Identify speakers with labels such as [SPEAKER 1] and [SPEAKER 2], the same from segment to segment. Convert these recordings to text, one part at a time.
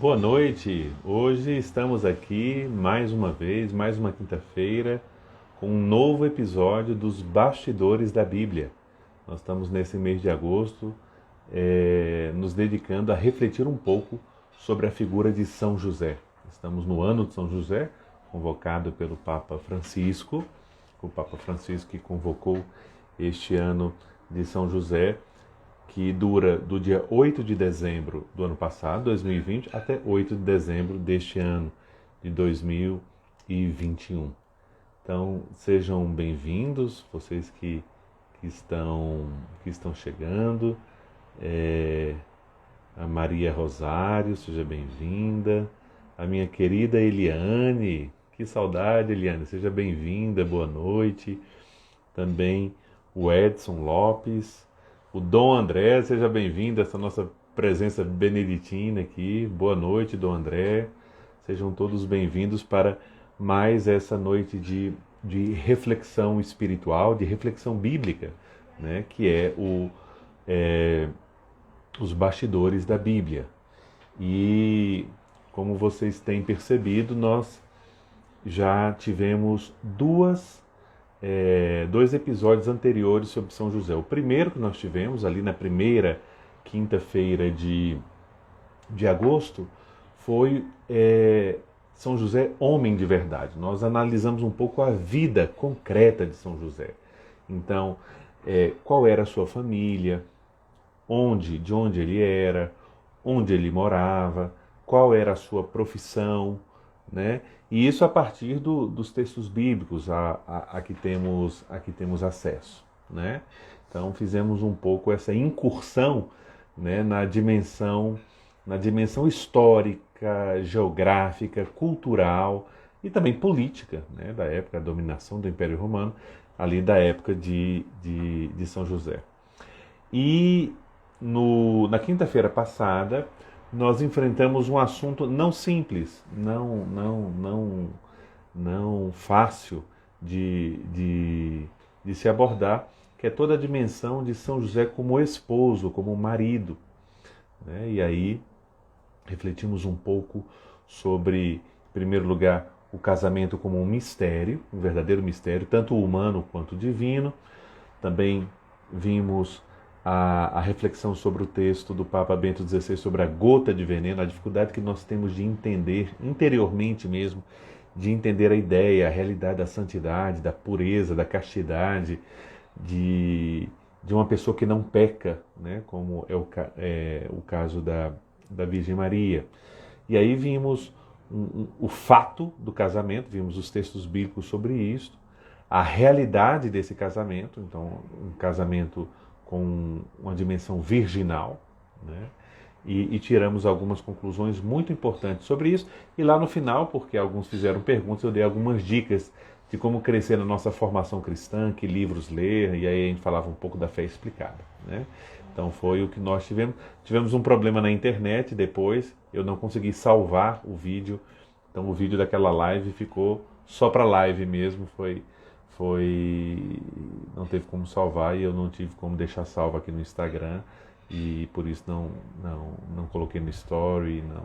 [SPEAKER 1] Boa noite! Hoje estamos aqui mais uma vez, mais uma quinta-feira, com um novo episódio dos Bastidores da Bíblia. Nós estamos nesse mês de agosto nos dedicando a refletir um pouco sobre a figura de São José. Estamos no ano de São José, convocado pelo Papa Francisco, o Papa Francisco que convocou este ano de São José, que dura do dia 8 de dezembro do ano passado, 2020, até 8 de dezembro deste ano, de 2021. Então, sejam bem-vindos, vocês que estão chegando. A Maria Rosário, seja bem-vinda. A minha querida Eliane, que saudade, Eliane, seja bem-vinda, boa noite. Também o Edson Lopes. O Dom André, seja bem-vindo a essa nossa presença beneditina aqui. Boa noite, Dom André. Sejam todos bem-vindos para mais essa noite de reflexão espiritual, de reflexão bíblica, né? Que os bastidores da Bíblia. E, como vocês têm percebido, nós já tivemos dois episódios anteriores sobre São José. O primeiro que nós tivemos, ali na primeira quinta-feira de agosto, foi São José, homem de verdade. Nós analisamos um pouco a vida concreta de São José. Então, qual era a sua família, de onde ele era, onde ele morava, qual era a sua profissão, né? E isso a partir dos textos bíblicos a que temos acesso, né? Então fizemos um pouco essa incursão, né, na dimensão histórica, geográfica, cultural e também política, né, da época da dominação do Império Romano, ali da época de São José. E na quinta-feira passada nós enfrentamos um assunto não simples, não fácil de se abordar, que é toda a dimensão de São José como esposo, como marido, né? E aí refletimos um pouco sobre, em primeiro lugar, o casamento como um mistério, um verdadeiro mistério, tanto humano quanto divino. Também vimos a reflexão sobre o texto do Papa Bento XVI sobre a gota de veneno, a dificuldade que nós temos de entender, interiormente mesmo, de entender a ideia, a realidade da santidade, da pureza, da castidade, de uma pessoa que não peca, né, como é o caso da Virgem Maria. E aí vimos o fato do casamento, vimos os textos bíblicos sobre isso, a realidade desse casamento, então um casamento com uma dimensão virginal, né? E tiramos algumas conclusões muito importantes sobre isso. E lá no final, porque alguns fizeram perguntas, eu dei algumas dicas de como crescer na nossa formação cristã, que livros ler, e aí a gente falava um pouco da fé explicada, né? Então foi o que nós tivemos. Tivemos um problema na internet depois, eu não consegui salvar o vídeo, então o vídeo daquela live ficou só para live mesmo, não teve como salvar e eu não tive como deixar salvo aqui no Instagram e por isso não coloquei no story, não.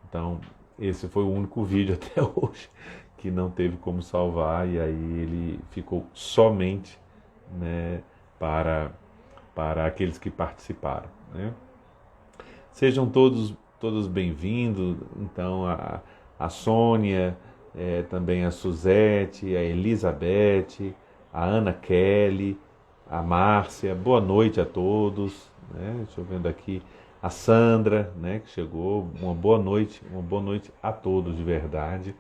[SPEAKER 1] Então esse foi o único vídeo até hoje que não teve como salvar e aí ele ficou somente, né, para aqueles que participaram, né? Sejam todos bem-vindos, então a Sônia, também a Suzete, a Elizabeth, a Ana Kelly, a Márcia, boa noite a todos, né? Deixa eu vendo aqui, a Sandra, né, que chegou, uma boa noite a todos de verdade.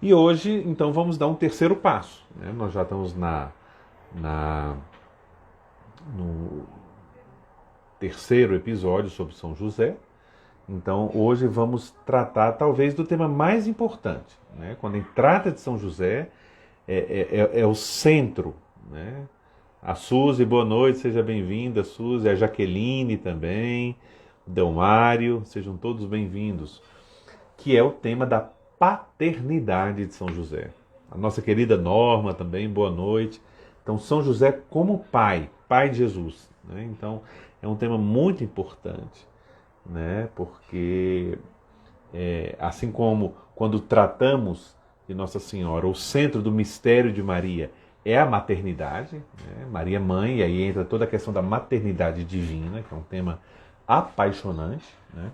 [SPEAKER 1] E hoje, então, vamos dar um terceiro passo, né? Nós já estamos no terceiro episódio sobre São José. Então, hoje vamos tratar, talvez, do tema mais importante, né? Quando a gente trata de São José, é o centro, né? A Suzy, boa noite, seja bem-vinda, Suzy. A Jaqueline também, o Delmário, sejam todos bem-vindos. Que é o tema da paternidade de São José. A nossa querida Norma também, boa noite. Então, São José como pai de Jesus, né? Então, é um tema muito importante, né? Porque assim como quando tratamos de Nossa Senhora, o centro do mistério de Maria é a maternidade, né? Maria mãe, e aí entra toda a questão da maternidade divina, que é um tema apaixonante, né?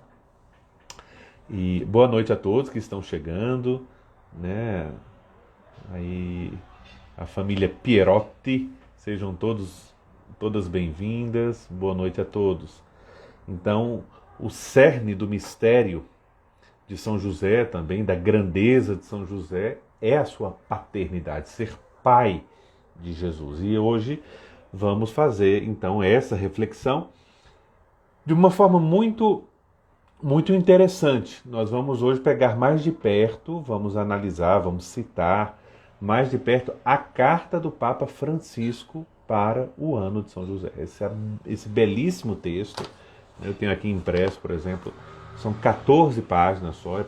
[SPEAKER 1] E boa noite a todos que estão chegando, né? Aí a família Pierotti, sejam todas bem-vindas. Boa noite a todos. Então, o cerne do mistério de São José também, da grandeza de São José, é a sua paternidade, ser pai de Jesus. E hoje vamos fazer então essa reflexão de uma forma muito interessante. Nós vamos hoje pegar mais de perto, vamos analisar, vamos citar mais de perto a carta do Papa Francisco para o ano de São José. Esse belíssimo texto, eu tenho aqui impresso, por exemplo, são 14 páginas só, é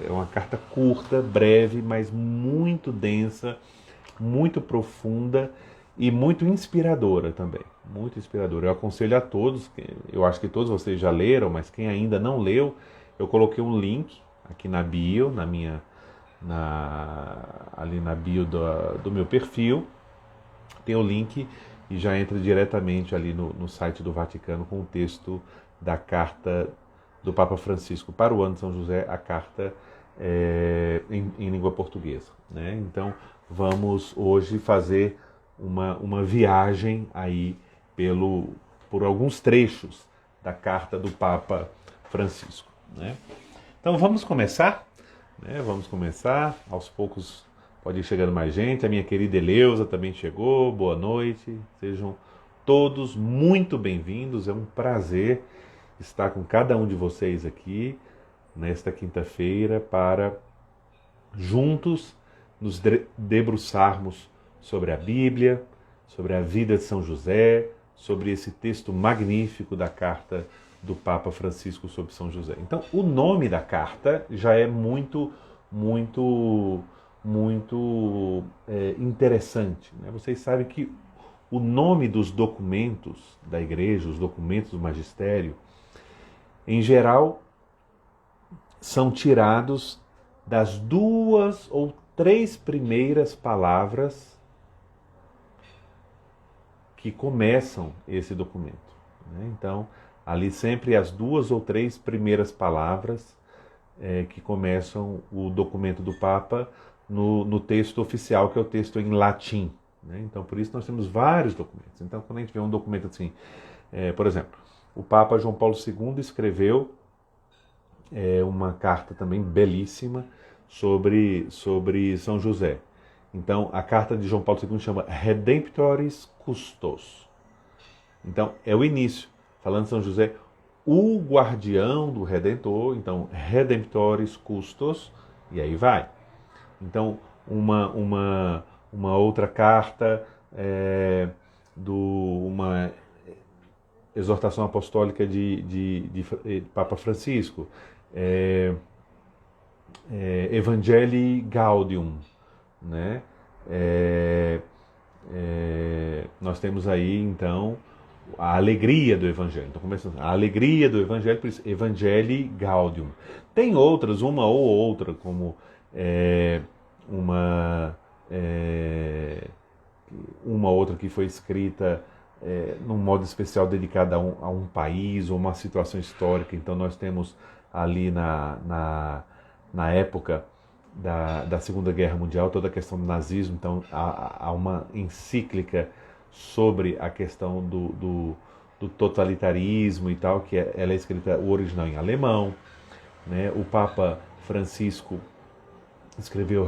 [SPEAKER 1] uma carta curta, breve, mas muito densa, muito profunda e muito inspiradora também. Muito inspiradora. Eu aconselho a todos, eu acho que todos vocês já leram, mas quem ainda não leu, eu coloquei um link aqui na bio, ali na bio do meu perfil, tem o link e já entra diretamente ali no site do Vaticano com o texto da carta do Papa Francisco para o ano de São José, a carta em língua portuguesa, né? Então vamos hoje fazer uma viagem aí por alguns trechos da carta do Papa Francisco, né? Então vamos começar, né? Vamos começar, aos poucos pode ir chegando mais gente. A minha querida Eleusa também chegou, boa noite, sejam todos muito bem-vindos, é um prazer estar com cada um de vocês aqui nesta quinta-feira para juntos nos debruçarmos sobre a Bíblia, sobre a vida de São José, sobre esse texto magnífico da carta do Papa Francisco sobre São José. Então, o nome da carta já é muito interessante, né? Vocês sabem que o nome dos documentos da Igreja, os documentos do magistério, em geral, são tirados das 2 ou 3 primeiras palavras que começam esse documento, né? Então, ali sempre as 2 ou 3 primeiras palavras que começam o documento do Papa no texto oficial, que é o texto em latim, né? Então, por isso nós temos vários documentos. Então, quando a gente vê um documento assim, por exemplo, o Papa João Paulo II escreveu uma carta também belíssima sobre São José. Então, a carta de João Paulo II chama Redemptoris Custos. Então, é o início, falando de São José, o guardião do Redentor. Então, Redemptoris Custos, e aí vai. Então, uma outra carta uma exortação apostólica de Papa Francisco, Evangelii Gaudium, né? Nós temos aí, então, a alegria do Evangelho. Então, começando, a alegria do Evangelho, por isso, Evangelii Gaudium. Tem outras, uma ou outra, como uma outra que foi escrita num modo especial dedicado a um país ou uma situação histórica. Então nós temos ali na época da Segunda Guerra Mundial toda a questão do nazismo. Então há uma encíclica sobre a questão do totalitarismo e tal, que ela é escrita, o original em alemão, né? O Papa Francisco escreveu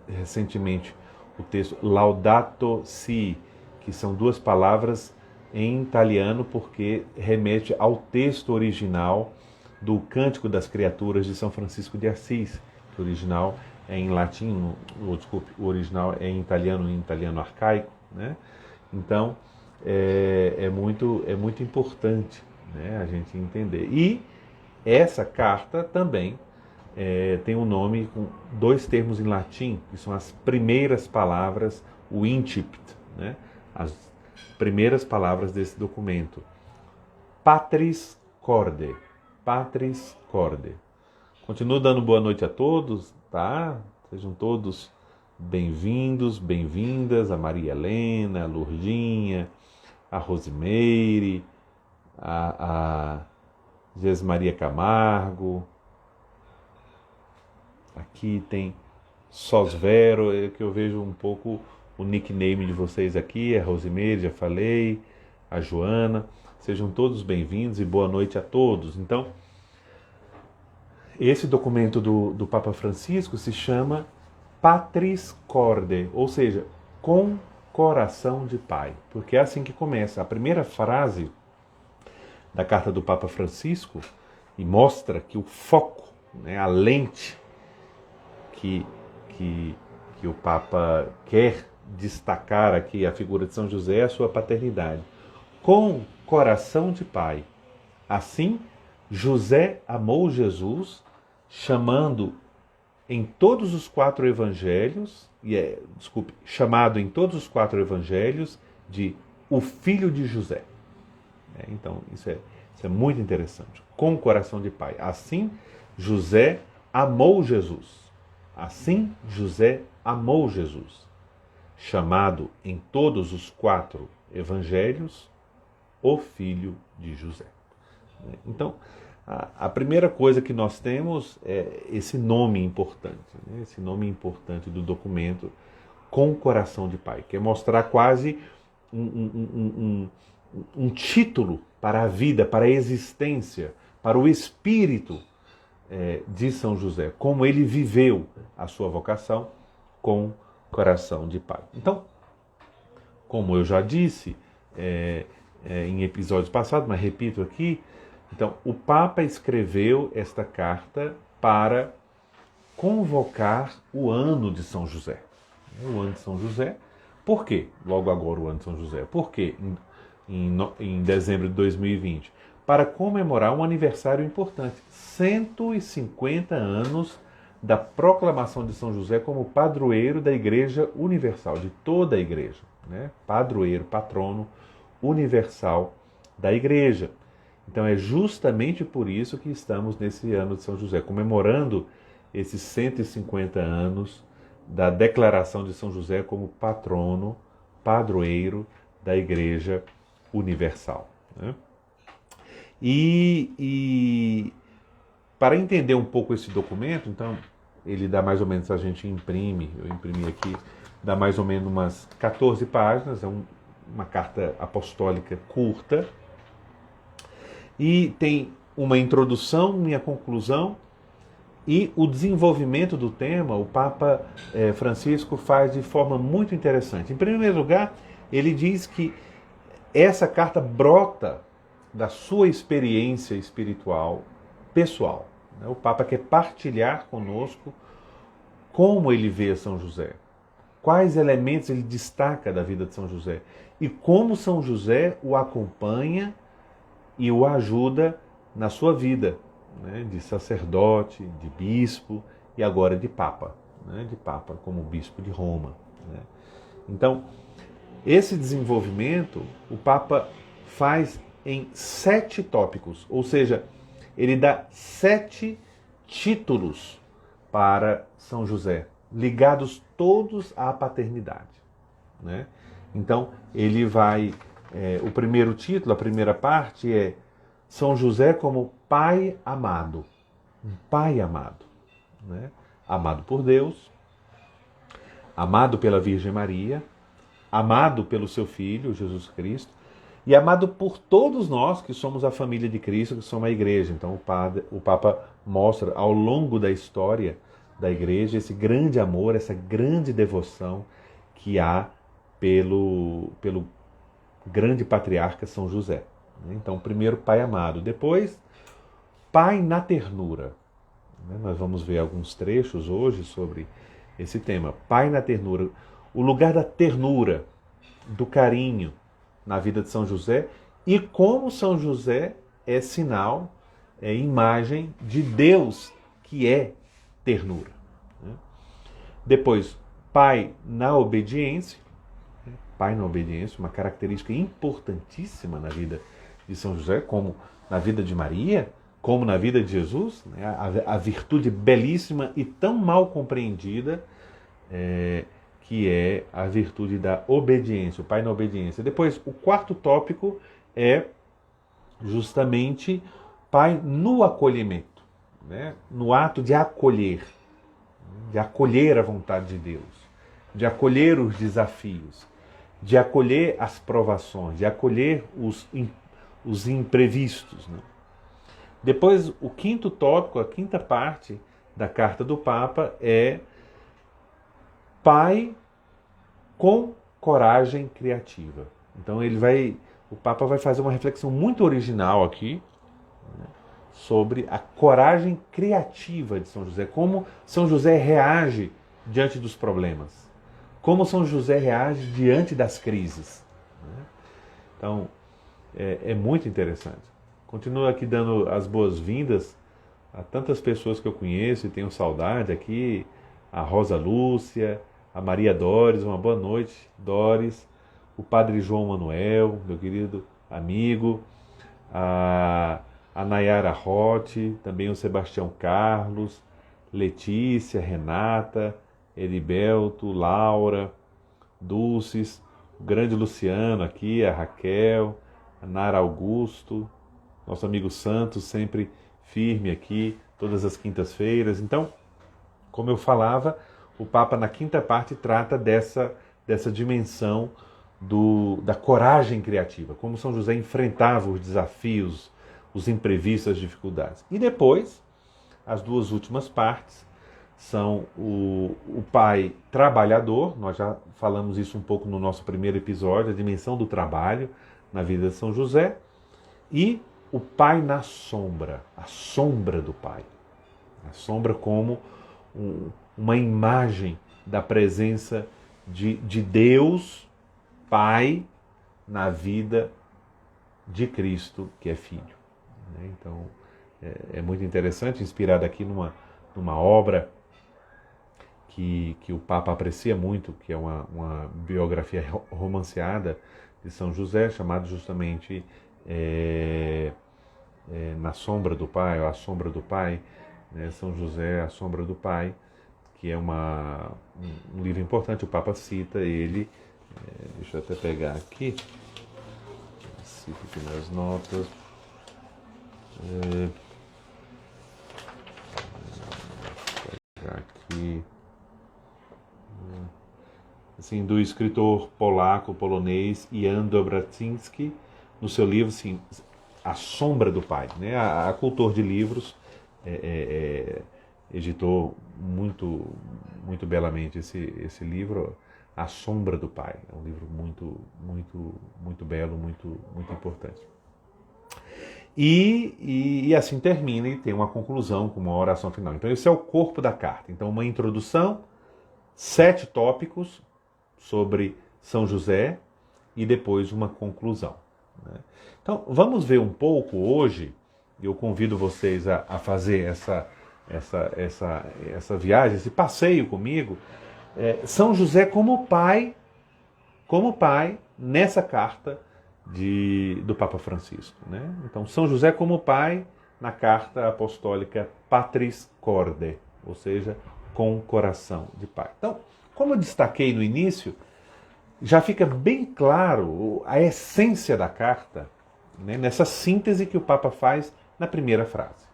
[SPEAKER 1] recentemente o texto Laudato Si, que são 2 palavras em italiano, porque remete ao texto original do Cântico das Criaturas de São Francisco de Assis, que o original é em latim, o original é em italiano arcaico, né? Então, é muito importante, né, a gente entender. E essa carta também tem um nome com 2 termos em latim, que são as primeiras palavras, o incipit, né? As primeiras palavras desse documento. Patris corde. Patris corde. Continuo dando boa noite a todos, tá? Sejam todos bem-vindos, bem-vindas, a Maria Helena, a Lourdinha, a Rosimeire, a Maria Camargo. Aqui tem Sosvero, que eu vejo um pouco o nickname de vocês aqui, a Rosimeire, já falei, a Joana. Sejam todos bem-vindos e boa noite a todos. Então, esse documento do Papa Francisco se chama Patris Corde, ou seja, com coração de pai, porque é assim que começa. A primeira frase da carta do Papa Francisco e mostra que o foco, né, a lente que o Papa quer destacar aqui, a figura de São José, é a sua paternidade. Com coração de pai. Assim, José amou Jesus, chamando em todos os 4 evangelhos, chamado em todos os 4 evangelhos de o filho de José. Então, isso é muito interessante. Com o coração de pai. Assim, José amou Jesus. Assim, José amou Jesus. Chamado em todos os 4 evangelhos, o filho de José. Então, a primeira coisa que nós temos é esse nome importante, né? Esse nome importante do documento, com o coração de pai, que é mostrar quase um título para a vida, para a existência, para o espírito de São José, como ele viveu a sua vocação com coração de pai. Então, como eu já disse em episódios passados, mas repito aqui, então, o Papa escreveu esta carta para convocar o ano de São José. O ano de São José. Por quê? Logo agora o ano de São José. Por quê? Em dezembro de 2020. Para comemorar um aniversário importante. 150 anos da proclamação de São José como padroeiro da Igreja Universal, de toda a Igreja. Né? Padroeiro, patrono universal da Igreja. Então é justamente por isso que estamos nesse ano de São José, comemorando esses 150 anos da declaração de São José como patrono, padroeiro da Igreja Universal. Né? E para entender um pouco esse documento, então, ele dá mais ou menos, a gente imprime, eu imprimi aqui, dá mais ou menos umas 14 páginas, é uma carta apostólica curta, e tem uma introdução e a conclusão, e o desenvolvimento do tema, o Papa Francisco faz de forma muito interessante. Em primeiro lugar, ele diz que essa carta brota da sua experiência espiritual pessoal. O Papa quer partilhar conosco como ele vê São José, quais elementos ele destaca da vida de São José e como São José o acompanha e o ajuda na sua vida, né, de sacerdote, de bispo e agora de Papa, né, de Papa como bispo de Roma. Né. Então, esse desenvolvimento o Papa faz em 7 tópicos, ou seja, ele dá 7 títulos para São José, ligados todos à paternidade. Né. Então, ele vai... o primeiro título, a primeira parte é São José como pai amado. Um pai amado. Né? Amado por Deus, amado pela Virgem Maria, amado pelo seu Filho, Jesus Cristo, e amado por todos nós que somos a família de Cristo, que somos a Igreja. Então o Papa mostra ao longo da história da Igreja esse grande amor, essa grande devoção que há pelo grande patriarca São José. Então, primeiro, pai amado. Depois, pai na ternura. Nós vamos ver alguns trechos hoje sobre esse tema. Pai na ternura. O lugar da ternura, do carinho na vida de São José e como São José é sinal, é imagem de Deus que é ternura. Depois, pai na obediência. Pai na obediência, uma característica importantíssima na vida de São José, como na vida de Maria, como na vida de Jesus, né, a virtude belíssima e tão mal compreendida, que é a virtude da obediência, o pai na obediência. Depois, o quarto tópico é justamente pai no acolhimento, né, no ato de acolher a vontade de Deus, de acolher os desafios, de acolher as provações, de acolher os imprevistos. Né? Depois, o quinto tópico, a quinta parte da carta do Papa é pai com coragem criativa. Então o Papa vai fazer uma reflexão muito original aqui, né, sobre a coragem criativa de São José, como São José reage diante dos problemas, como São José reage diante das crises. Né? Então, é muito interessante. Continuo aqui dando as boas-vindas a tantas pessoas que eu conheço e tenho saudade aqui, a Rosa Lúcia, a Maria Doris, uma boa noite, Doris, o Padre João Manuel, meu querido amigo, a Nayara Rotti, também o Sebastião Carlos, Letícia, Renata, Heriberto, Laura, Dulces, o grande Luciano aqui, a Raquel, a Nara Augusto, nosso amigo Santos, sempre firme aqui, todas as quintas-feiras. Então, como eu falava, o Papa na quinta parte trata dessa dimensão da coragem criativa, como São José enfrentava os desafios, os imprevistos, as dificuldades. E depois, as duas últimas partes são o pai trabalhador, nós já falamos isso um pouco no nosso primeiro episódio, a dimensão do trabalho na vida de São José, e o pai na sombra, a sombra do pai. A sombra como uma imagem da presença de Deus, Pai, na vida de Cristo, que é Filho. Então, é muito interessante, inspirado aqui numa obra que o Papa aprecia muito, que é uma biografia romanceada de São José, chamada justamente Na Sombra do Pai, ou A Sombra do Pai, né? São José, A Sombra do Pai, que é um livro importante, o Papa cita ele, deixa eu até pegar aqui, cito aqui nas notas, pegar aqui, assim, do escritor polonês Jan Dobraczynski, no seu livro, assim, A Sombra do Pai, né? A Cultor de Livros editou muito, muito belamente esse livro, A Sombra do Pai. É um livro muito, muito, muito belo, muito, muito importante. E assim termina e tem uma conclusão com uma oração final. Então esse é o corpo da carta. Então uma introdução, 7 tópicos sobre São José e depois uma conclusão. Né? Então vamos ver um pouco hoje, eu convido vocês a fazer essa viagem, esse passeio comigo, São José como pai nessa carta do Papa Francisco. Né? Então, São José como pai na carta apostólica Patris Corde, ou seja, com coração de pai. Então, como eu destaquei no início, já fica bem claro a essência da carta, né, nessa síntese que o Papa faz na primeira frase.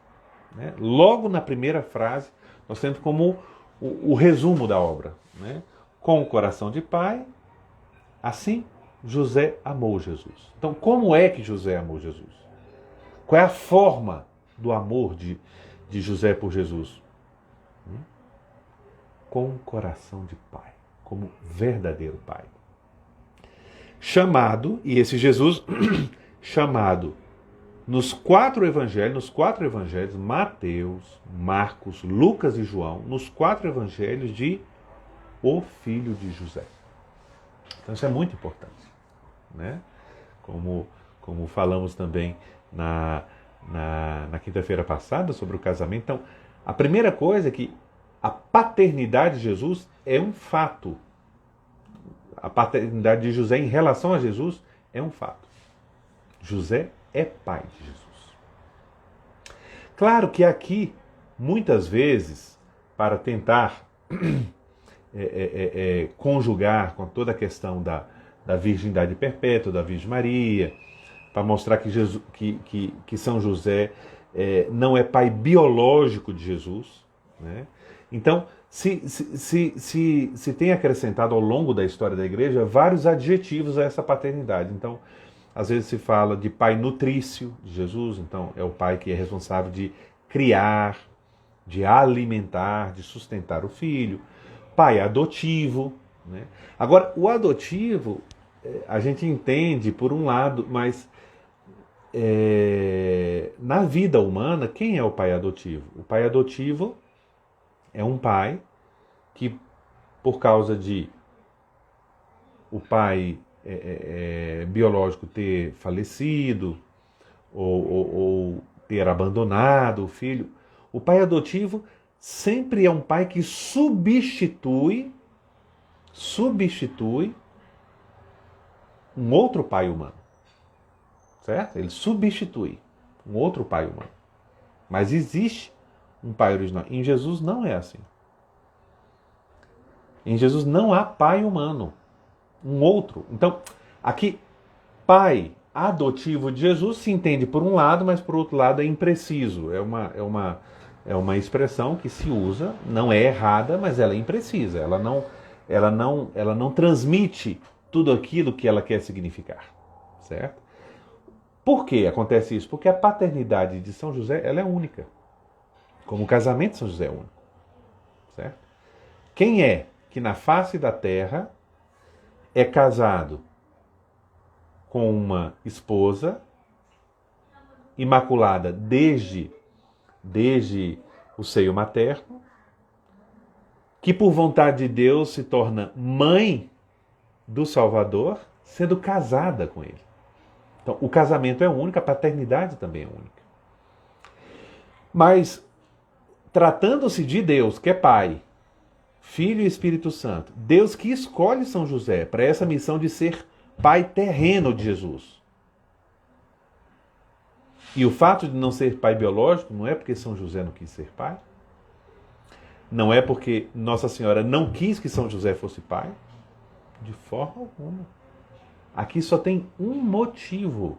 [SPEAKER 1] Né? Logo na primeira frase, nós temos como o resumo da obra. Né? Com o coração de pai, assim José amou Jesus. Então, como é que José amou Jesus? Qual é a forma do amor de José por Jesus? Com o coração de pai, como verdadeiro pai. Chamado, e esse Jesus chamado nos quatro evangelhos, Mateus, Marcos, Lucas e João, nos 4 evangelhos de o filho de José. Então isso é muito importante. Né? Como falamos também na quinta-feira passada sobre o casamento. Então, a primeira coisa é que a paternidade de Jesus é um fato. A paternidade de José em relação a Jesus é um fato. José é pai de Jesus. Claro que aqui, muitas vezes, para tentar conjugar com toda a questão da virgindade perpétua, da Virgem Maria, para mostrar que São José não é pai biológico de Jesus, né? Então, se tem acrescentado ao longo da história da igreja vários adjetivos a essa paternidade. Então, às vezes se fala de pai nutrício de Jesus, então é o pai que é responsável de criar, de alimentar, de sustentar o filho. Pai adotivo, né? Agora, o adotivo, a gente entende por um lado, mas na vida humana, quem é o pai adotivo? O pai adotivo é um pai que, por causa de o pai biológico ter falecido ou ter abandonado o filho, o pai adotivo sempre é um pai que substitui um outro pai humano. Certo? Ele substitui um outro pai humano. Mas existe um pai original. Em Jesus não é assim. Em Jesus não há pai humano. Um outro. Então, aqui, pai adotivo de Jesus se entende por um lado, mas por outro lado é impreciso. É uma expressão que se usa, não é errada, mas ela é imprecisa. Ela não transmite tudo aquilo que ela quer significar. Certo? Por que acontece isso? Porque a paternidade de São José ela é única. Como o casamento de São José é único. Certo? Quem é que na face da terra é casado com uma esposa imaculada desde o seio materno, que por vontade de Deus se torna mãe do Salvador, sendo casada com ele. Então, o casamento é único, a paternidade também é única. Mas, tratando-se de Deus, que é Pai, Filho e Espírito Santo, Deus que escolhe São José para essa missão de ser pai terreno de Jesus. E o fato de não ser pai biológico não é porque São José não quis ser pai, não é porque Nossa Senhora não quis que São José fosse pai, de forma alguma. Aqui só tem um motivo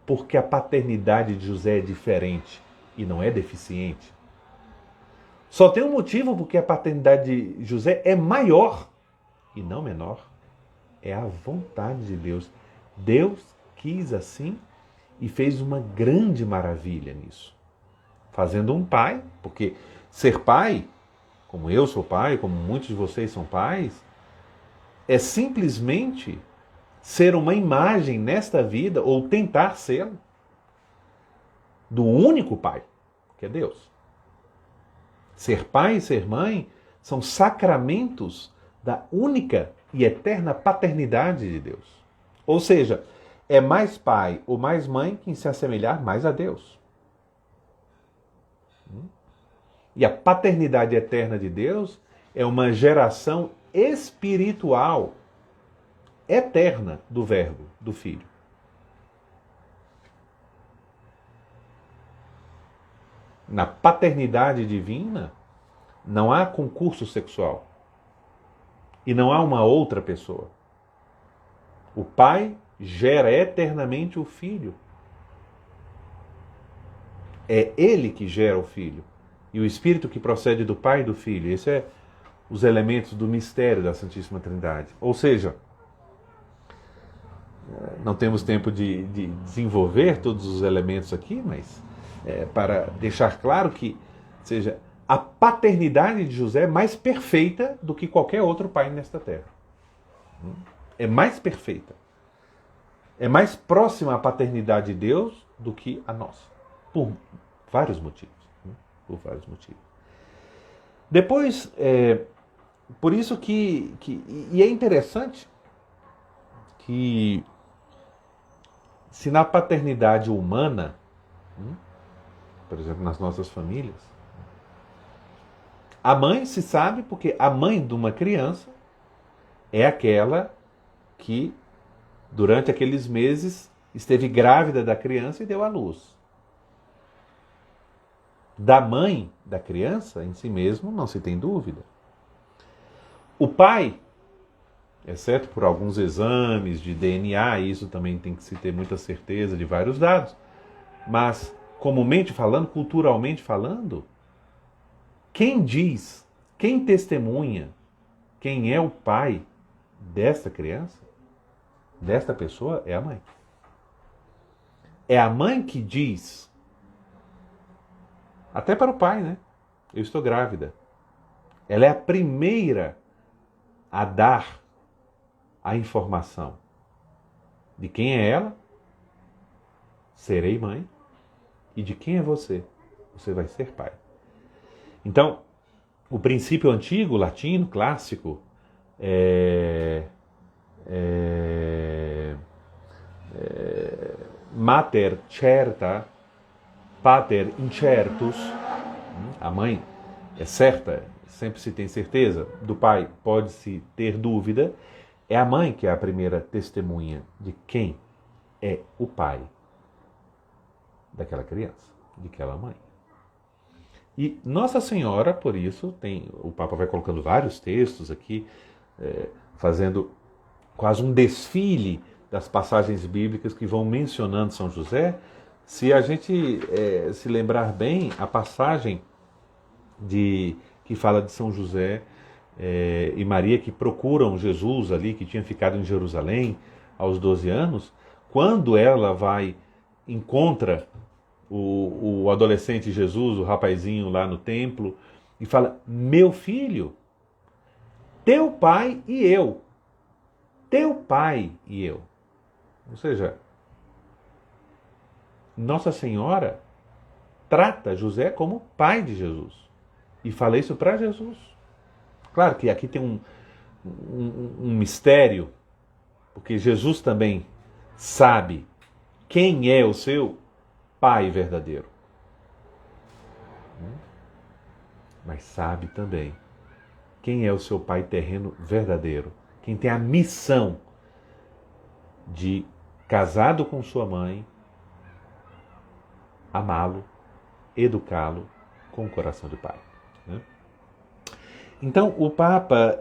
[SPEAKER 1] porque a paternidade de José é diferente e não é deficiente. Só tem um motivo porque a paternidade de José é maior e não menor. É a vontade de Deus. Deus quis assim e fez uma grande maravilha nisso. Fazendo um pai, porque ser pai, como eu sou pai, como muitos de vocês são pais, é simplesmente ser uma imagem nesta vida, ou tentar ser, do único pai, que é Deus. Ser pai e ser mãe são sacramentos da única e eterna paternidade de Deus. Ou seja, é mais pai ou mais mãe quem se assemelhar mais a Deus. E a paternidade eterna de Deus é uma geração espiritual eterna do Verbo, do Filho. Na paternidade divina não há concurso sexual. E não há uma outra pessoa. O Pai gera eternamente o Filho. É Ele que gera o Filho. E o Espírito que procede do Pai e do Filho. Esses são os elementos do mistério da Santíssima Trindade. Ou seja, não temos tempo de desenvolver todos os elementos aqui, mas para deixar claro que, seja, a paternidade de José é mais perfeita do que qualquer outro pai nesta terra. É mais perfeita. É mais próxima à paternidade de Deus do que a nossa. Por vários motivos. Por vários motivos. Depois, por isso que e é interessante que se na paternidade humana, por exemplo, nas nossas famílias, a mãe se sabe porque a mãe de uma criança é aquela que, durante aqueles meses, esteve grávida da criança e deu à luz. da mãe da criança, em si mesmo, não se tem dúvida. O pai, exceto por alguns exames de DNA, isso também tem que se ter muita certeza de vários dados, mas comumente falando, culturalmente falando, quem diz, quem testemunha, quem é o pai desta criança, desta pessoa, é a mãe. É a mãe que diz, até para o pai, né? Eu estou grávida. Ela é a primeira a dar a informação de quem é ela, serei mãe, e de quem é você, você vai ser pai. Então, o princípio antigo, latino, clássico, mater certa, pater incertus, a mãe é certa, sempre se tem certeza, do pai pode-se ter dúvida, é a mãe que é a primeira testemunha de quem é o pai daquela criança, daquela mãe. E Nossa Senhora, por isso, o Papa vai colocando vários textos aqui, fazendo quase um desfile das passagens bíblicas que vão mencionando São José. Se a gente se lembrar bem, a passagem que fala de São José e Maria que procuram Jesus ali, que tinha ficado em Jerusalém aos 12 anos, quando ela encontra o adolescente Jesus, o rapazinho lá no templo, e fala, meu filho, teu pai e eu. Teu pai e eu. Ou seja, Nossa Senhora trata José como pai de Jesus. E fala isso para Jesus. Claro que aqui tem um mistério, porque Jesus também sabe quem é o seu pai verdadeiro. Mas sabe também quem é o seu pai terreno verdadeiro. Quem tem a missão de, casado com sua mãe, amá-lo, educá-lo com o coração de pai. Né? Então, o Papa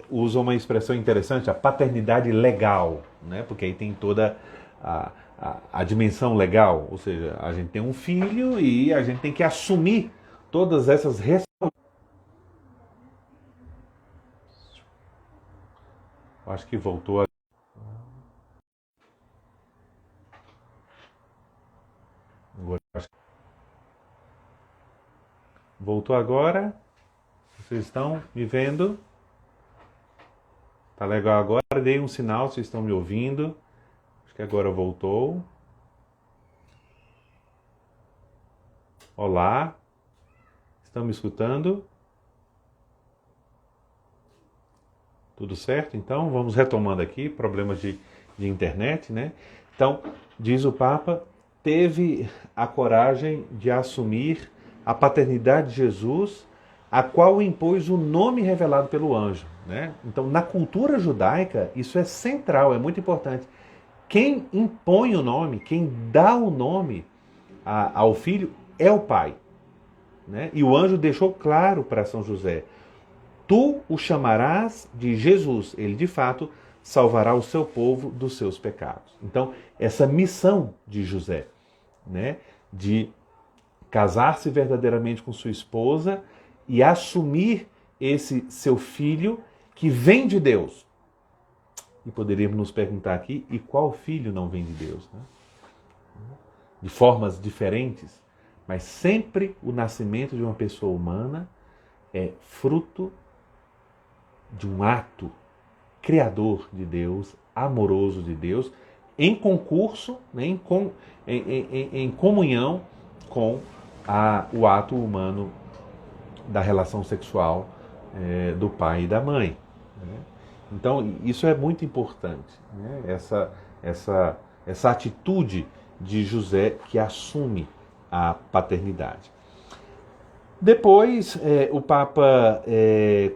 [SPEAKER 1] usa uma expressão interessante, a paternidade legal, né? Porque aí tem toda a dimensão legal, ou seja, a gente tem um filho e a gente tem que assumir todas essas responsabilidades. Acho que voltou. Voltou agora? Vocês estão me vendo? Tá legal agora? Dei um sinal, vocês estão me ouvindo. Acho que agora voltou. Olá. Estão me escutando? Tudo certo? Então, vamos retomando aqui, problemas de internet, né? Então, diz o Papa, teve a coragem de assumir a paternidade de Jesus, a qual impôs o nome revelado pelo anjo, né? Então, na cultura judaica, isso é central, é muito importante. Quem impõe o nome, quem dá o nome ao filho é o pai, né? E o anjo deixou claro para São José, tu o chamarás de Jesus, ele de fato salvará o seu povo dos seus pecados. Então, essa missão de José, né, de casar-se verdadeiramente com sua esposa e assumir esse seu filho que vem de Deus. E poderíamos nos perguntar aqui, e qual filho não vem de Deus? Né? De formas diferentes, mas sempre o nascimento de uma pessoa humana é fruto de um ato criador de Deus, amoroso de Deus, em concurso, né, em comunhão com o ato humano da relação sexual do pai e da mãe. Né? Então, isso é muito importante, né? Essa atitude de José que assume a paternidade. Depois, o Papa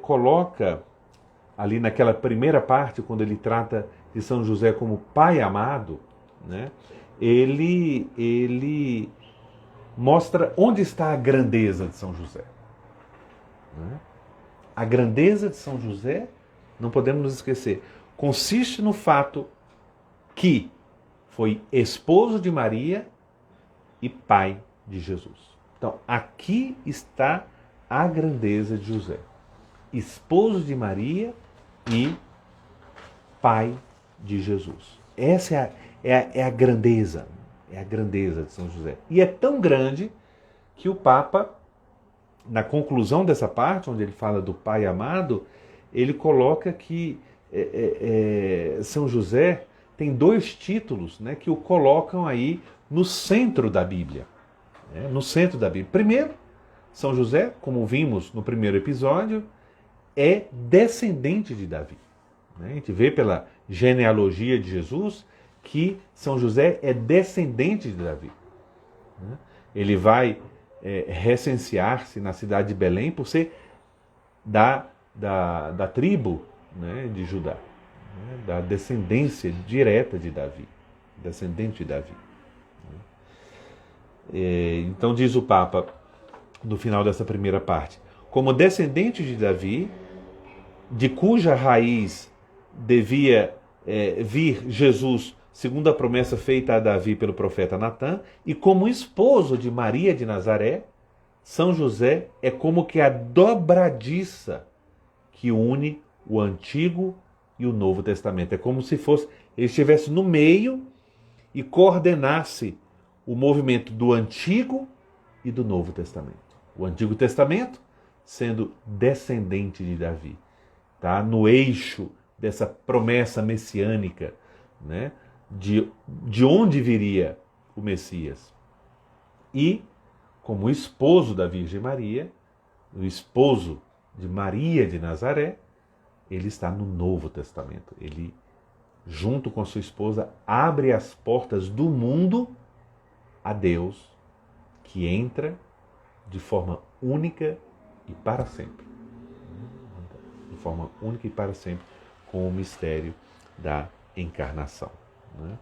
[SPEAKER 1] coloca ali naquela primeira parte, quando ele trata de São José como pai amado, né? Ele mostra onde está a grandeza de São José. Né? A grandeza de São José, não podemos nos esquecer, consiste no fato que foi esposo de Maria e pai de Jesus. Então, aqui está a grandeza de José. Esposo de Maria e pai de Jesus. Essa é a grandeza, é a grandeza de São José. E é tão grande que o Papa, na conclusão dessa parte, onde ele fala do Pai amado, ele coloca que São José tem 2 títulos, né, que o colocam aí no centro da Bíblia. Né, no centro da Bíblia. Primeiro, São José, como vimos no primeiro episódio, é descendente de Davi. Né? A gente vê pela genealogia de Jesus que São José é descendente de Davi. Né? Ele vai recensear-se na cidade de Belém por ser da tribo, né, de Judá, né, da descendência direta de Davi, descendente de Davi. Então diz o Papa, no final dessa primeira parte, como descendente de Davi, de cuja raiz devia vir Jesus, segundo a promessa feita a Davi pelo profeta Natã, e como esposo de Maria de Nazaré, São José é como que a dobradiça que une o Antigo e o Novo Testamento. É como se ele estivesse no meio e coordenasse o movimento do Antigo e do Novo Testamento. O Antigo Testamento sendo descendente de Davi, tá? No eixo dessa promessa messiânica, né? De onde viria o Messias. E, como esposo da Virgem Maria, o esposo de Maria de Nazaré, ele está no Novo Testamento. Ele, junto com a sua esposa, abre as portas do mundo a Deus, que entra de forma única e para sempre. De forma única e para sempre, com o mistério da encarnação. Né?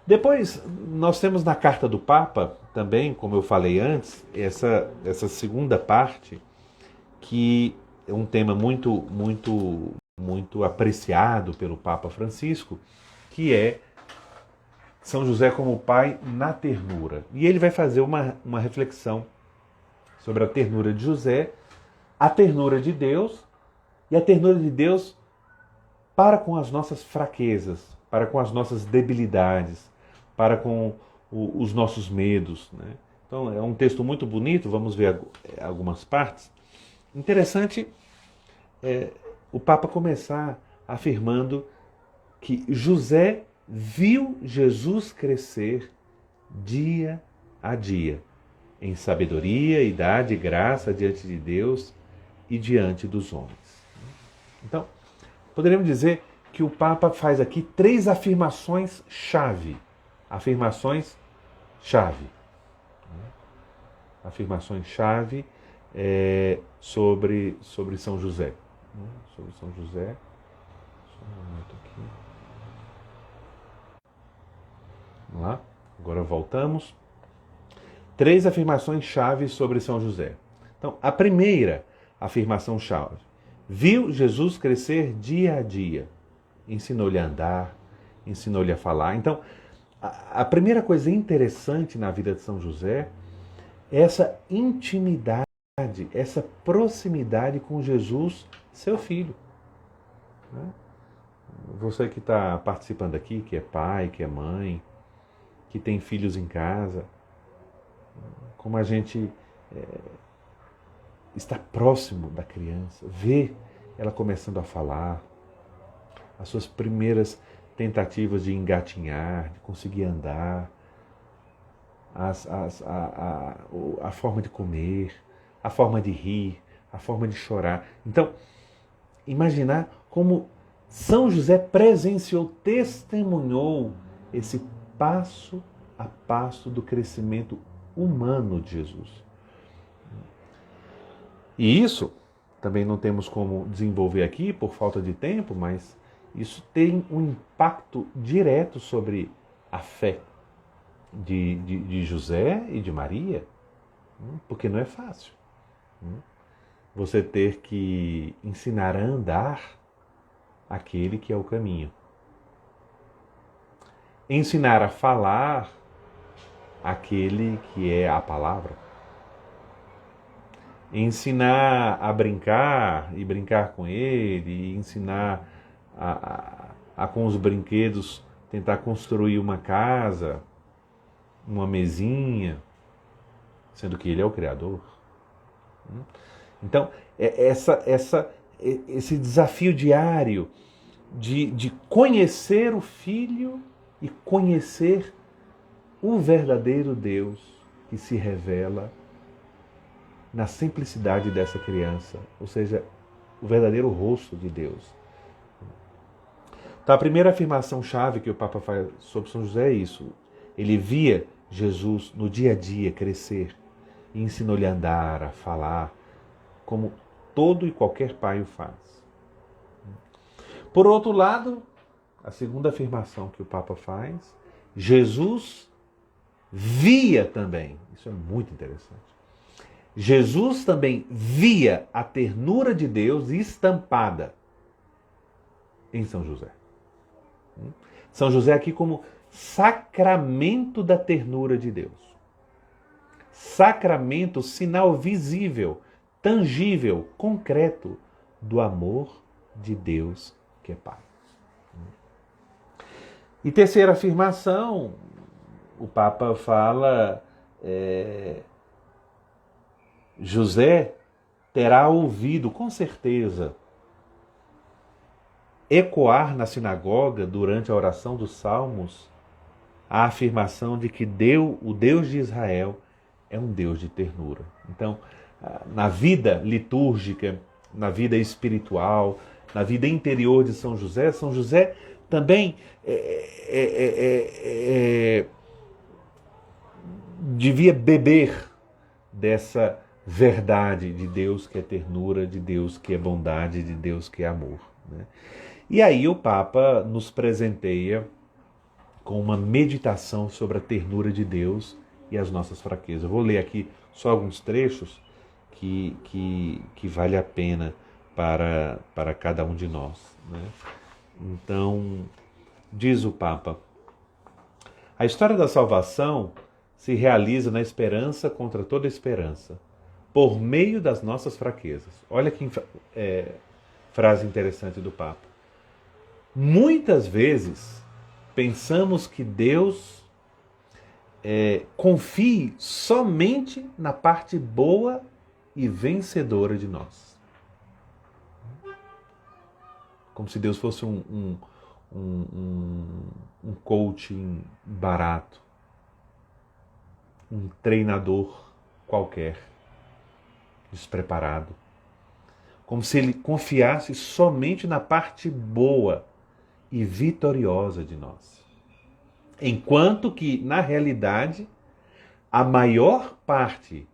[SPEAKER 1] Depois, nós temos na carta do Papa, também, como eu falei antes, essa segunda parte, que é um tema muito apreciado pelo Papa Francisco, que é São José como pai na ternura. E ele vai fazer uma reflexão sobre a ternura de José, a ternura de Deus e a ternura de Deus para com as nossas fraquezas, para com as nossas debilidades, para com os nossos medos. Né? Então é um texto muito bonito, vamos ver algumas partes. Interessante o Papa começar afirmando que José viu Jesus crescer dia a dia, em sabedoria, idade e graça diante de Deus e diante dos homens. Então, poderíamos dizer que o Papa faz aqui 3 afirmações-chave. Afirmações-chave. Afirmações-chave sobre São José. Sobre São José. Só um momento aqui. Vamos lá. Agora voltamos. 3 afirmações-chave sobre São José. Então, a primeira afirmação-chave. Viu Jesus crescer dia a dia. Ensinou-lhe a andar, ensinou-lhe a falar. Então, a primeira coisa interessante na vida de São José é essa intimidade, essa proximidade com Jesus, seu filho. Né? Você que está participando aqui, que é pai, que é mãe, que tem filhos em casa, como a gente está próximo da criança, vê ela começando a falar, as suas primeiras tentativas de engatinhar, de conseguir andar, a forma de comer, a forma de rir, a forma de chorar. Então, imaginar como São José presenciou, testemunhou esse passo a passo do crescimento humano de Jesus. E isso também não temos como desenvolver aqui por falta de tempo, mas isso tem um impacto direto sobre a fé. de José e de Maria, porque não é fácil. Você ter que ensinar a andar aquele que é o caminho. Ensinar a falar aquele que é a palavra. Ensinar a brincar e brincar com ele, e ensinar a com os brinquedos tentar construir uma casa, uma mesinha, sendo que ele é o Criador. Então, esse desafio diário de conhecer o Filho e conhecer o verdadeiro Deus que se revela na simplicidade dessa criança, ou seja, o verdadeiro rosto de Deus. Então, a primeira afirmação-chave que o Papa faz sobre São José é isso. Ele via Jesus no dia a dia crescer e ensinou-lhe a andar, a falar, como todo e qualquer pai o faz. Por outro lado, a segunda afirmação que o Papa faz, Jesus via também, isso é muito interessante, Jesus também via a ternura de Deus estampada em São José. São José aqui como sacramento da ternura de Deus. Sacramento, sinal visível, tangível, concreto do amor de Deus que é Pai. E terceira afirmação, o Papa fala, José terá ouvido, com certeza, ecoar na sinagoga, durante a oração dos Salmos, a afirmação de que o Deus de Israel é um Deus de ternura. Então, na vida litúrgica, na vida espiritual, na vida interior de São José também devia beber dessa verdade de Deus que é ternura, de Deus que é bondade, de Deus que é amor. Né? E aí o Papa nos presenteia com uma meditação sobre a ternura de Deus e as nossas fraquezas. Eu vou ler aqui só alguns trechos que vale a pena para cada um de nós. Né? Então, diz o Papa, a história da salvação se realiza na esperança contra toda esperança, por meio das nossas fraquezas. Olha que frase interessante do Papa. Muitas vezes pensamos que Deus confie somente na parte boa e vencedora de nós. Como se Deus fosse um coaching barato, um treinador qualquer, despreparado. Como se ele confiasse somente na parte boa e vitoriosa de nós. Enquanto que, na realidade, a maior parte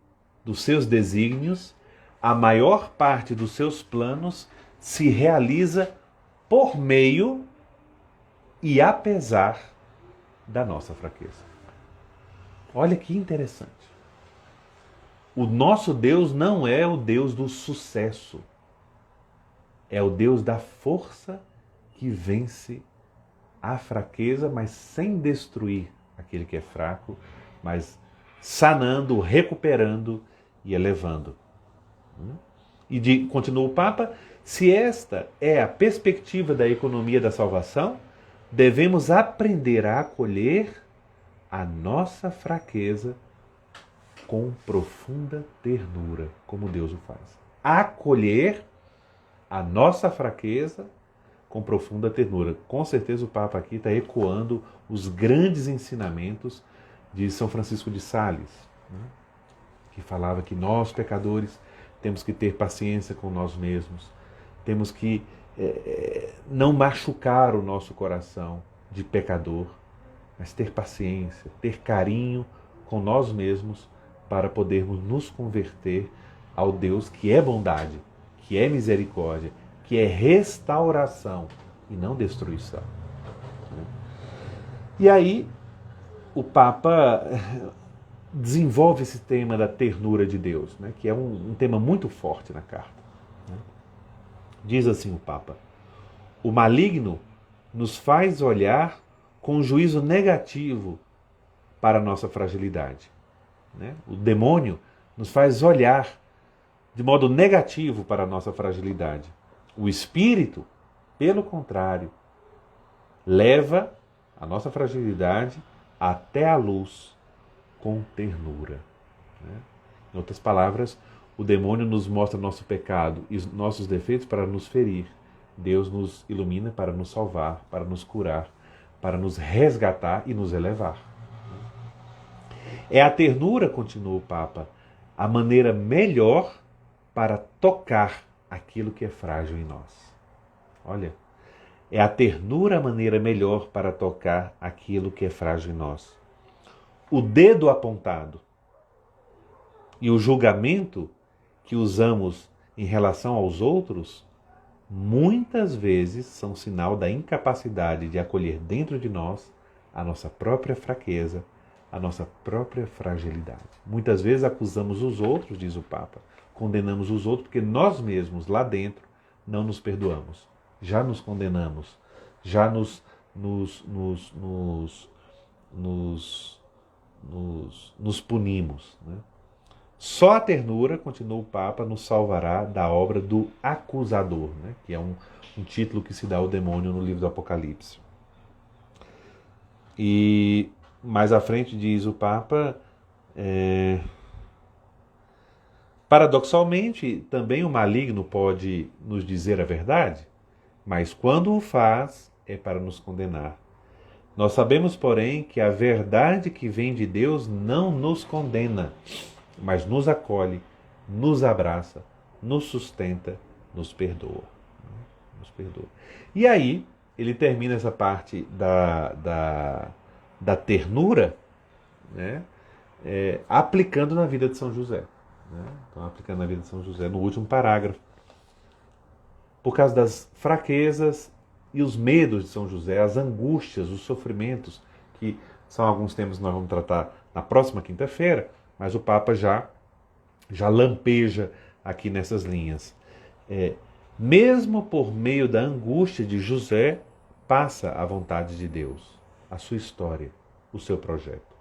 [SPEAKER 1] dos seus desígnios, a maior parte dos seus planos se realiza por meio e apesar da nossa fraqueza. Olha que interessante. O nosso Deus não é o Deus do sucesso. É o Deus da força que vence a fraqueza, mas sem destruir aquele que é fraco, mas sanando, recuperando e elevando. E continua o Papa, se esta é a perspectiva da economia da salvação, devemos aprender a acolher a nossa fraqueza com profunda ternura, como Deus o faz. Acolher a nossa fraqueza com profunda ternura. Com certeza o Papa aqui está ecoando os grandes ensinamentos de São Francisco de Sales, né? Que falava que nós, pecadores, temos que ter paciência com nós mesmos, temos que não machucar o nosso coração de pecador, mas ter paciência, ter carinho com nós mesmos para podermos nos converter ao Deus que é bondade, que é misericórdia, que é restauração e não destruição. E aí o Papa desenvolve esse tema da ternura de Deus, né, que é um tema muito forte na carta. Né? Diz assim o Papa: o maligno nos faz olhar com juízo negativo para a nossa fragilidade. Né? O demônio nos faz olhar de modo negativo para a nossa fragilidade. O espírito, pelo contrário, leva a nossa fragilidade até a luz com ternura. Né? Em outras palavras, o demônio nos mostra nosso pecado e nossos defeitos para nos ferir. Deus nos ilumina para nos salvar, para nos curar, para nos resgatar e nos elevar. É a ternura, continua o Papa, a maneira melhor para tocar aquilo que é frágil em nós. Olha, é a ternura a maneira melhor para tocar aquilo que é frágil em nós. O dedo apontado e o julgamento que usamos em relação aos outros muitas vezes são sinal da incapacidade de acolher dentro de nós a nossa própria fraqueza, a nossa própria fragilidade. Muitas vezes acusamos os outros, diz o Papa, condenamos os outros porque nós mesmos lá dentro não nos perdoamos, já nos condenamos, já nos punimos. Né? Só a ternura, continua o Papa, nos salvará da obra do acusador, né? Que é um título que se dá ao demônio no livro do Apocalipse. E mais à frente diz o Papa, paradoxalmente, também o maligno pode nos dizer a verdade, mas quando o faz, é para nos condenar. Nós sabemos, porém, que a verdade que vem de Deus não nos condena, mas nos acolhe, nos abraça, nos sustenta, nos perdoa. Nos perdoa. E aí, ele termina essa parte da ternura, né, aplicando na vida de São José. Né? Então, aplicando na vida de São José, no último parágrafo. Por causa das fraquezas e os medos de São José, as angústias, os sofrimentos, que são alguns temas que nós vamos tratar na próxima quinta-feira, mas o Papa já lampeja aqui nessas linhas. Mesmo por meio da angústia de José, passa a vontade de Deus, a sua história, o seu projeto.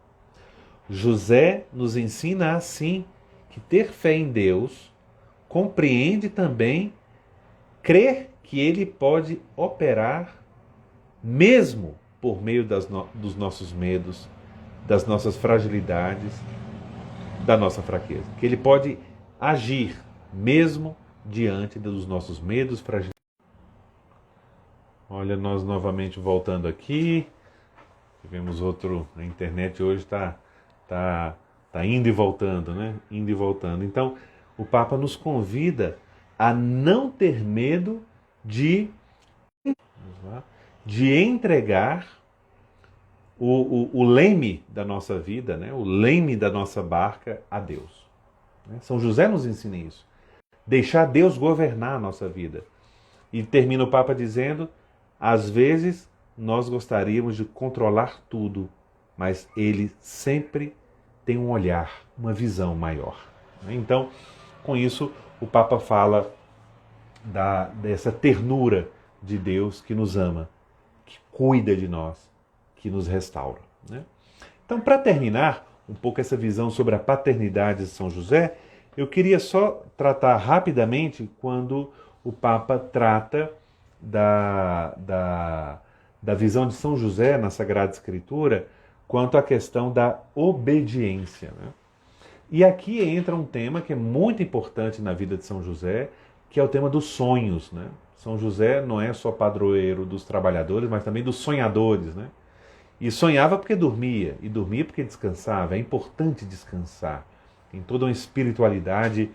[SPEAKER 1] José nos ensina assim que ter fé em Deus compreende também crer que Ele pode operar mesmo por meio dos nossos medos, das nossas fragilidades, da nossa fraqueza. Que Ele pode agir mesmo diante dos nossos medos, fragilidades. Olha, nós novamente voltando aqui. Tivemos outro... A internet hoje está indo e voltando, né? Indo e voltando. Então, o Papa nos convida a não ter medo de entregar o leme da nossa vida, né? O leme da nossa barca a Deus. São José nos ensina isso. Deixar Deus governar a nossa vida. E termina o Papa dizendo: às vezes nós gostaríamos de controlar tudo, mas Ele sempre tem um olhar, uma visão maior. Então, com isso, o Papa fala dessa ternura de Deus que nos ama, que cuida de nós, que nos restaura. Né? Então, para terminar um pouco essa visão sobre a paternidade de São José, eu queria só tratar rapidamente quando o Papa trata da visão de São José na Sagrada Escritura quanto à questão da obediência. Né? E aqui entra um tema que é muito importante na vida de São José, que é o tema dos sonhos. Né? São José não é só padroeiro dos trabalhadores, mas também dos sonhadores. Né? E sonhava porque dormia, e dormia porque descansava. É importante descansar. Tem toda uma espiritualidade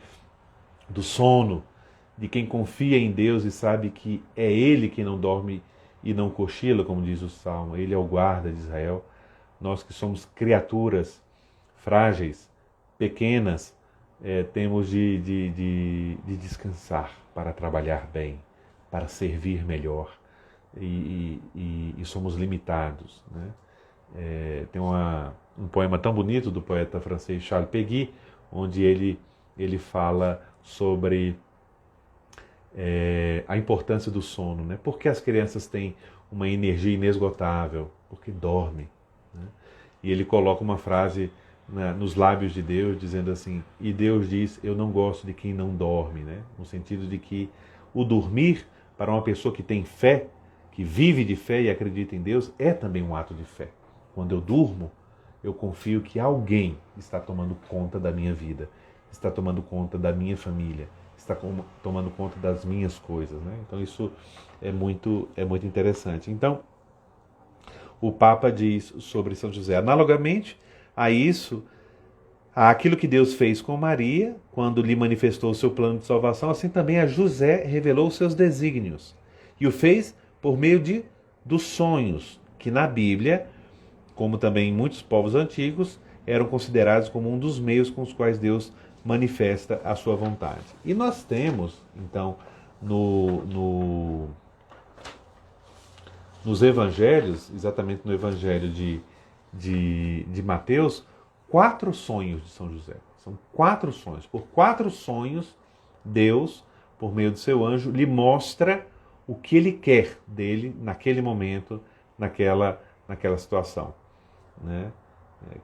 [SPEAKER 1] do sono, de quem confia em Deus e sabe que é Ele que não dorme e não cochila, como diz o Salmo. Ele é o guarda de Israel. Nós que somos criaturas frágeis, pequenas, temos de descansar para trabalhar bem, para servir melhor. E somos limitados. Né? Tem um poema tão bonito do poeta francês Charles Péguy, onde ele fala sobre a importância do sono, né? Por que as crianças têm uma energia inesgotável? Porque dormem, né? E ele coloca uma frase nos lábios de Deus, dizendo assim, e Deus diz, eu não gosto de quem não dorme, né? No sentido de que o dormir, para uma pessoa que tem fé, que vive de fé e acredita em Deus, é também um ato de fé. Quando eu durmo, eu confio que alguém está tomando conta da minha vida, está tomando conta da minha família, está tomando conta das minhas coisas, né? Então isso é muito interessante. Então, o Papa diz sobre São José, analogamente a isso, aquilo que Deus fez com Maria, quando lhe manifestou o seu plano de salvação, assim também a José revelou os seus desígnios. E o fez por meio dos sonhos, que na Bíblia, como também em muitos povos antigos, eram considerados como um dos meios com os quais Deus manifesta a sua vontade. E nós temos, então, nos evangelhos, exatamente no evangelho de Mateus, 4 sonhos de São José. São 4 sonhos. Por 4 sonhos, Deus, por meio do seu anjo, lhe mostra o que ele quer dele naquele momento, naquela situação, né?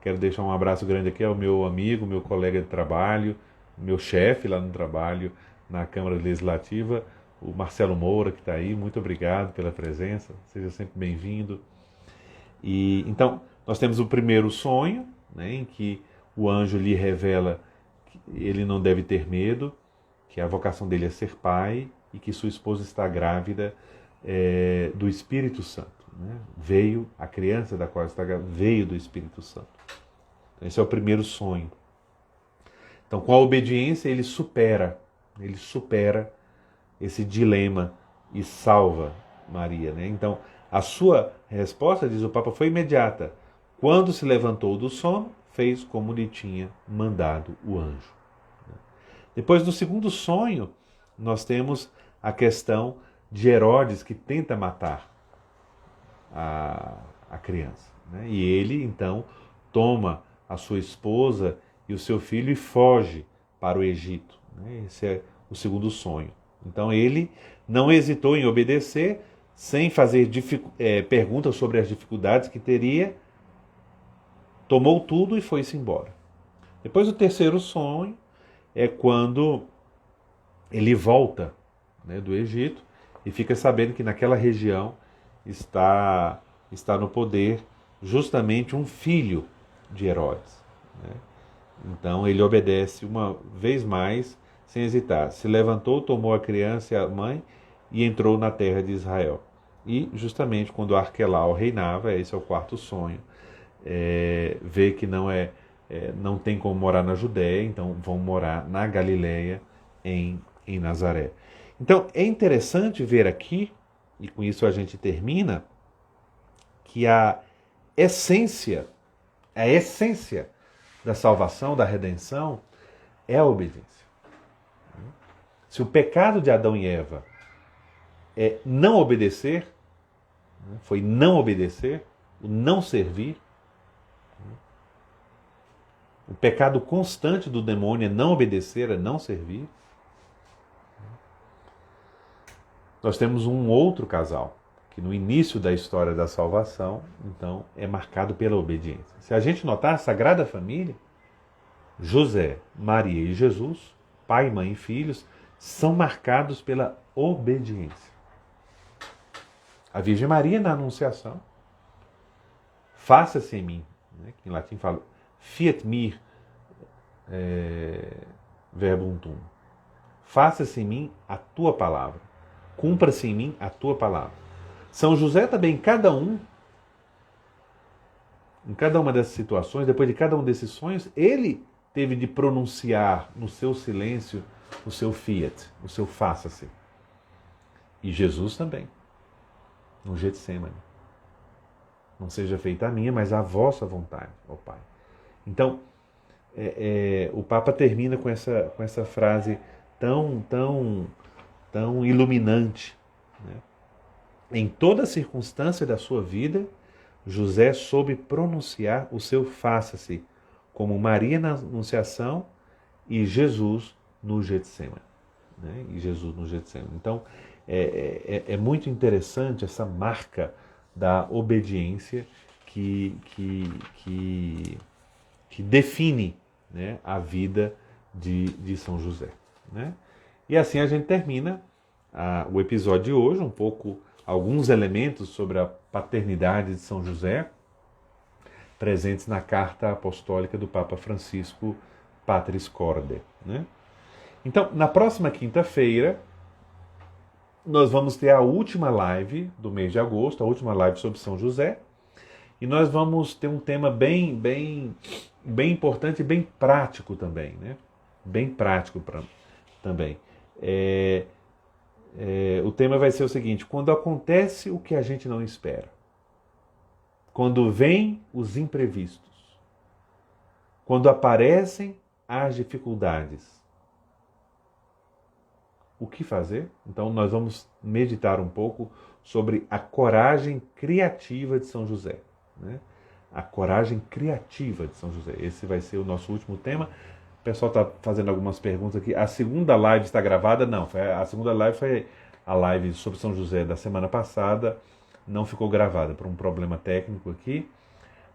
[SPEAKER 1] Quero deixar um abraço grande aqui ao meu amigo, meu colega de trabalho, meu chefe lá no trabalho, na Câmara Legislativa, o Marcelo Moura, que está aí. Muito obrigado pela presença, seja sempre bem-vindo. E então, nós temos o primeiro sonho, né, em que o anjo lhe revela que ele não deve ter medo, que a vocação dele é ser pai e que sua esposa está grávida do Espírito Santo. Né? Veio, a criança da qual está grávida, veio do Espírito Santo. Então, esse é o primeiro sonho. Então, com a obediência, ele supera esse dilema e salva Maria, né? Então, a sua resposta, diz o Papa, foi imediata. Quando se levantou do sono, fez como lhe tinha mandado o anjo. Depois do segundo sonho, nós temos a questão de Herodes, que tenta matar a criança, né? E ele, então, toma a sua esposa e o seu filho e foge para o Egito, né? Esse é o segundo sonho. Então ele não hesitou em obedecer, sem fazer perguntas sobre as dificuldades que teria, tomou tudo e foi-se embora. Depois o terceiro sonho é quando ele volta, né, do Egito e fica sabendo que naquela região está no poder justamente um filho de Herodes, né? Então ele obedece uma vez mais, sem hesitar. Se levantou, tomou a criança e a mãe e entrou na terra de Israel. E justamente quando Arquelau reinava, esse é o quarto sonho, vê que não tem como morar na Judéia, então vão morar na Galileia, em Nazaré. Então é interessante ver aqui, e com isso a gente termina, que a essência da salvação, da redenção, é a obediência. Se o pecado de Adão e Eva é não obedecer, foi não obedecer, o não servir, o pecado constante do demônio é não obedecer, é não servir. Nós temos um outro casal, que no início da história da salvação, então, é marcado pela obediência. Se a gente notar, a Sagrada Família, José, Maria e Jesus, pai, mãe e filhos, são marcados pela obediência. A Virgem Maria, na Anunciação, faça-se em mim, né, que em latim fala, fiat mi verbum tuum. Faça-se em mim a tua palavra. Cumpra-se em mim a tua palavra. São José também, em cada uma dessas situações, depois de cada um desses sonhos, ele teve de pronunciar no seu silêncio o seu fiat, o seu faça-se. E Jesus também, no Getsemane. Não seja feita a minha, mas a vossa vontade, ó Pai. Então, o Papa termina com essa frase tão iluminante, né? Em toda circunstância da sua vida, José soube pronunciar o seu faça-se, como Maria na Anunciação e Jesus no Getsemane. Né? E Jesus no Getsemane. Então, é muito interessante essa marca da obediência que define, né, a vida de São José. Né? E assim a gente termina o episódio de hoje, alguns elementos sobre a paternidade de São José, presentes na carta apostólica do Papa Francisco, Patris Corde. Né? Então, na próxima quinta-feira, nós vamos ter a última live do mês de agosto, a última live sobre São José, e nós vamos ter um tema bem importante e bem prático também, né? Bem prático também. O tema vai ser o seguinte: quando acontece o que a gente não espera, quando vêm os imprevistos, quando aparecem as dificuldades, o que fazer? Então nós vamos meditar um pouco sobre a coragem criativa de São José. Né? A coragem criativa de São José. Esse vai ser o nosso último tema. O pessoal está fazendo algumas perguntas aqui. A segunda live está gravada? Não. A segunda live foi a live sobre São José da semana passada. Não ficou gravada por um problema técnico aqui.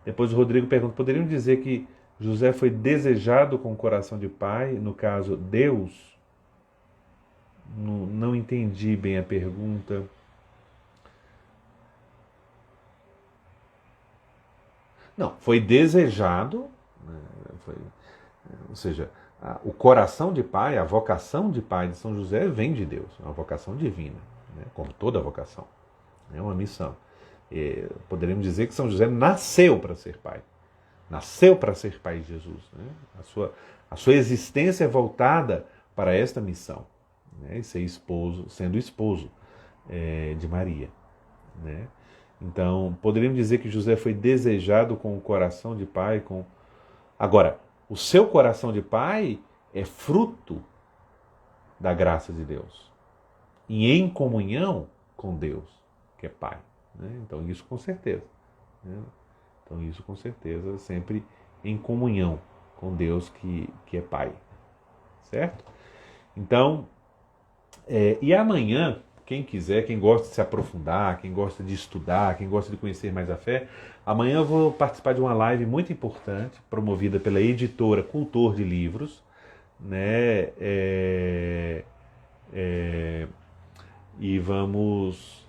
[SPEAKER 1] Depois o Rodrigo pergunta: poderiam dizer que José foi desejado com o coração de pai? No caso, Deus? Não entendi bem a pergunta. Não, foi desejado, né, ou seja, o coração de pai, a vocação de pai de São José vem de Deus, é uma vocação divina, né, como toda vocação, é uma missão. Poderíamos dizer que São José nasceu para ser pai, nasceu para ser pai de Jesus. Né, a sua existência é voltada para esta missão, né, e ser esposo, sendo esposo de Maria. Né. Então, poderíamos dizer que José foi desejado com o coração de pai. Agora, o seu coração de pai é fruto da graça de Deus. E em comunhão com Deus, que é pai. Né? Então, isso com certeza. Né? Então, isso com certeza, sempre em comunhão com Deus, que é pai. Certo? Então, e amanhã, quem quiser, quem gosta de se aprofundar, quem gosta de estudar, quem gosta de conhecer mais a fé, amanhã eu vou participar de uma live muito importante, promovida pela editora Cultor de Livros, né? E vamos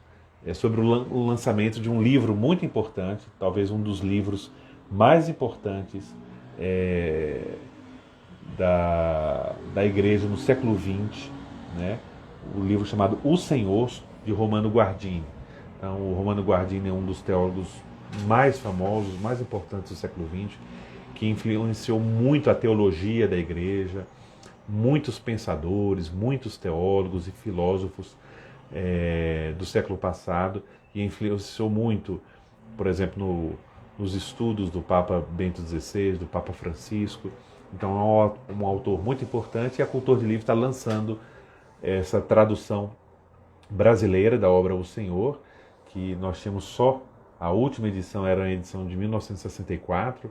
[SPEAKER 1] sobre o lançamento de um livro muito importante, talvez um dos livros mais importantes da Igreja no século XX, né? O livro chamado O Senhor, de Romano Guardini. Então, o Romano Guardini é um dos teólogos mais famosos, mais importantes do século XX, que influenciou muito a teologia da Igreja, muitos pensadores, muitos teólogos e filósofos do século passado, e influenciou muito, por exemplo, nos estudos do Papa Bento XVI, do Papa Francisco. Então é um autor muito importante, e a Cultor de Livros está lançando essa tradução brasileira da obra O Senhor, que nós tínhamos só, a última edição era a edição de 1964,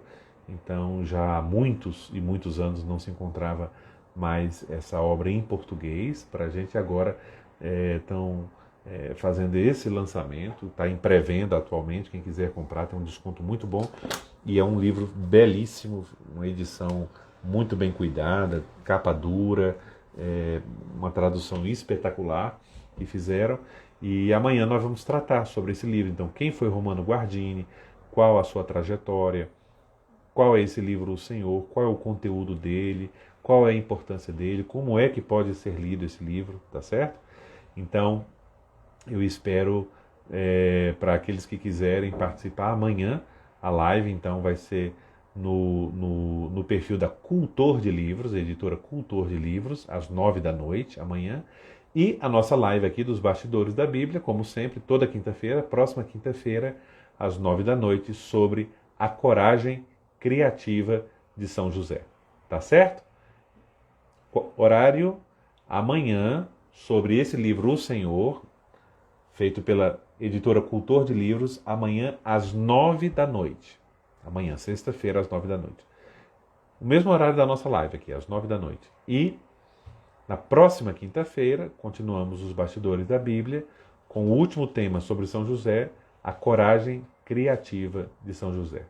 [SPEAKER 1] então já há muitos e muitos anos não se encontrava mais essa obra em português. Para a gente agora estão fazendo esse lançamento, está em pré-venda atualmente, quem quiser comprar tem um desconto muito bom, e é um livro belíssimo, uma edição muito bem cuidada, capa dura, uma tradução espetacular que fizeram. E amanhã nós vamos tratar sobre esse livro. Então, quem foi Romano Guardini, qual a sua trajetória, qual é esse livro O Senhor, qual é o conteúdo dele, qual é a importância dele, como é que pode ser lido esse livro, tá certo? Então, eu espero, para aqueles que quiserem participar, amanhã a live então vai ser no perfil da Cultor de Livros, a editora Cultor de Livros, às 9 da noite, amanhã. E a nossa live aqui dos Bastidores da Bíblia, como sempre, toda quinta-feira, próxima quinta-feira, às 9 da noite, sobre a coragem criativa de São José. Tá certo? Horário amanhã, sobre esse livro O Senhor, feito pela Editora Cultor de Livros, amanhã às 9 da noite. Amanhã, sexta-feira, às 9 da noite. O mesmo horário da nossa live aqui, às 9 da noite. E na próxima quinta-feira, continuamos os bastidores da Bíblia, com o último tema sobre São José, a coragem criativa de São José.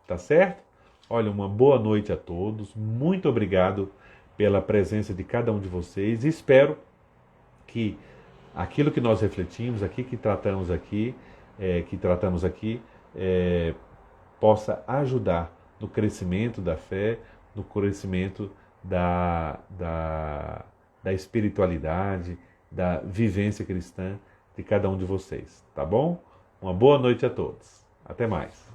[SPEAKER 1] Tá certo? Olha, uma boa noite a todos. Muito obrigado pela presença de cada um de vocês. E espero que aquilo que nós refletimos aqui, que tratamos aqui, possa ajudar no crescimento da fé, no crescimento da espiritualidade, da vivência cristã de cada um de vocês, tá bom? Uma boa noite a todos. Até mais.